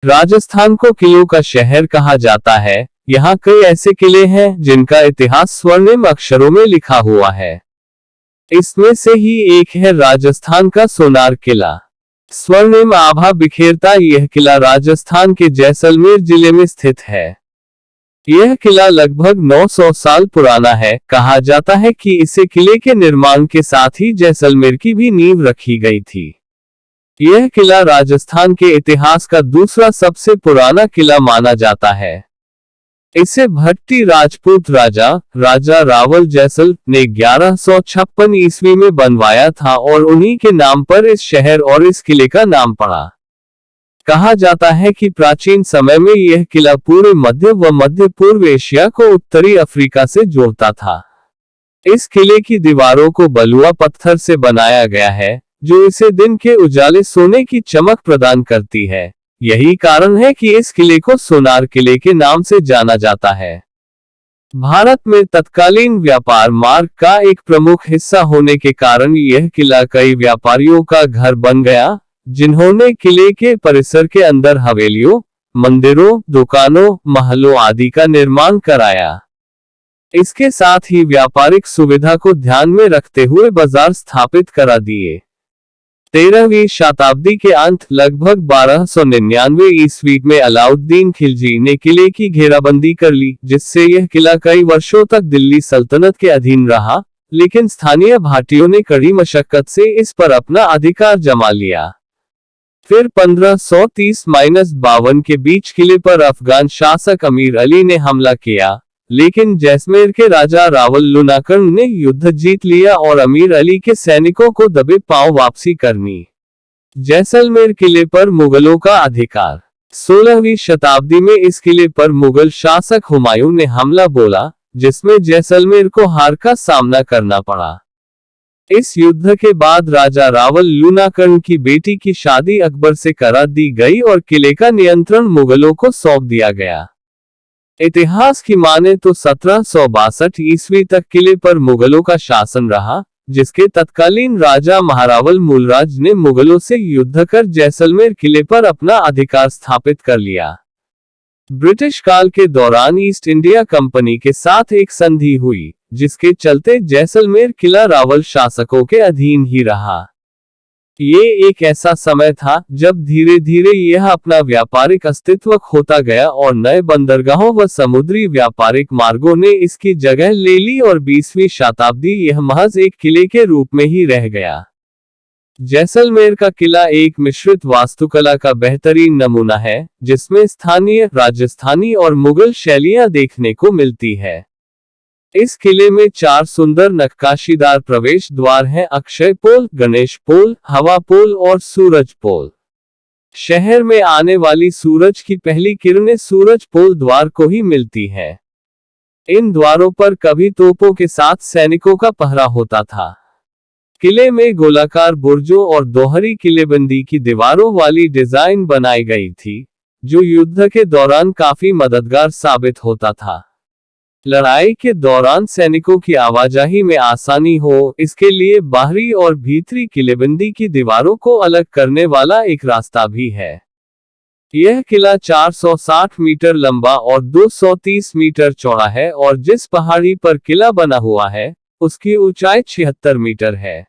राजस्थान को किलों का शहर कहा जाता है। यहाँ कई ऐसे किले हैं जिनका इतिहास स्वर्णिम अक्षरों में लिखा हुआ है। इसमें से ही एक है राजस्थान का सोनार किला। स्वर्णिम आभा बिखेरता यह किला राजस्थान के जैसलमेर जिले में स्थित है। यह किला लगभग 900 साल पुराना है। कहा जाता है कि इसे किले के निर्माण के साथ ही जैसलमेर की भी नींव रखी गई थी। यह किला राजस्थान के इतिहास का दूसरा सबसे पुराना किला माना जाता है। इसे भट्टी राजपूत राजा रावल जैसल ने 1156 ईस्वी में बनवाया था और उन्हीं के नाम पर इस शहर और इस किले का नाम पड़ा। कहा जाता है कि प्राचीन समय में यह किला पूरे मध्य व मध्य पूर्व एशिया को उत्तरी अफ्रीका से जोड़ता था। इस किले की दीवारों को बलुआ पत्थर से बनाया गया है, जो इसे दिन के उजाले सोने की चमक प्रदान करती है। यही कारण है कि इस किले को सोनार किले के नाम से जाना जाता है। भारत में तत्कालीन व्यापार मार्ग का एक प्रमुख हिस्सा होने के कारण यह किला कई व्यापारियों का घर बन गया, जिन्होंने किले के परिसर के अंदर हवेलियों, मंदिरों, दुकानों, महलों आदि का निर्माण कराया। इसके साथ ही व्यापारिक सुविधा को ध्यान में रखते हुए बाजार स्थापित करा दिए। 13वीं शताब्दी के अंत लगभग 1299 ईस्वी में अलाउद्दीन खिलजी ने किले की घेराबंदी कर ली, जिससे यह किला कई वर्षों तक दिल्ली सल्तनत के अधीन रहा, लेकिन स्थानीय भाटियों ने कड़ी मशक्कत से इस पर अपना अधिकार जमा लिया। फिर 1530-52 के बीच किले पर अफगान शासक अमीर अली ने हमला किया, लेकिन जैसलमेर के राजा रावल लुनाकर्ण ने युद्ध जीत लिया और अमीर अली के सैनिकों को दबे पांव वापसी करनी। जैसलमेर किले पर मुगलों का अधिकार। 16वीं शताब्दी में इस किले पर मुगल शासक हुमायूं ने हमला बोला, जिसमें जैसलमेर को हार का सामना करना पड़ा। इस युद्ध के बाद राजा रावल लुनाकर्ण की बेटी की शादी अकबर से करा दी गई और किले का नियंत्रण मुगलों को सौंप दिया गया। इतिहास की माने तो 1762 ईस्वी तक किले पर मुगलों का शासन रहा, जिसके तत्कालीन राजा महारावल मूलराज ने मुगलों से युद्ध कर जैसलमेर किले पर अपना अधिकार स्थापित कर लिया। ब्रिटिश काल के दौरान ईस्ट इंडिया कंपनी के साथ एक संधि हुई, जिसके चलते जैसलमेर किला रावल शासकों के अधीन ही रहा। ये एक ऐसा समय था जब धीरे धीरे यह अपना व्यापारिक अस्तित्व खोता गया और नए बंदरगाहों व समुद्री व्यापारिक मार्गों ने इसकी जगह ले ली और 20वीं शताब्दी यह महज एक किले के रूप में ही रह गया। जैसलमेर का किला एक मिश्रित वास्तुकला का बेहतरीन नमूना है, जिसमें स्थानीय, राजस्थानी और मुगल शैलियां देखने को मिलती है। इस किले में 4 सुंदर नक्काशीदार प्रवेश द्वार हैं: अक्षय पोल, गणेश पोल, हवा पोल और सूरज पोल। शहर में आने वाली सूरज की पहली किरणें सूरज पोल द्वार को ही मिलती है। इन द्वारों पर कभी तोपों के साथ सैनिकों का पहरा होता था। किले में गोलाकार बुर्जों और दोहरी किलेबंदी की दीवारों वाली डिजाइन बनाई गई थी, जो युद्ध के दौरान काफी मददगार साबित होता था। लड़ाई के दौरान सैनिकों की आवाजाही में आसानी हो, इसके लिए बाहरी और भीतरी किलेबंदी की दीवारों को अलग करने वाला एक रास्ता भी है। यह किला 460 मीटर लंबा और 230 मीटर चौड़ा है और जिस पहाड़ी पर किला बना हुआ है, उसकी ऊंचाई 76 मीटर है।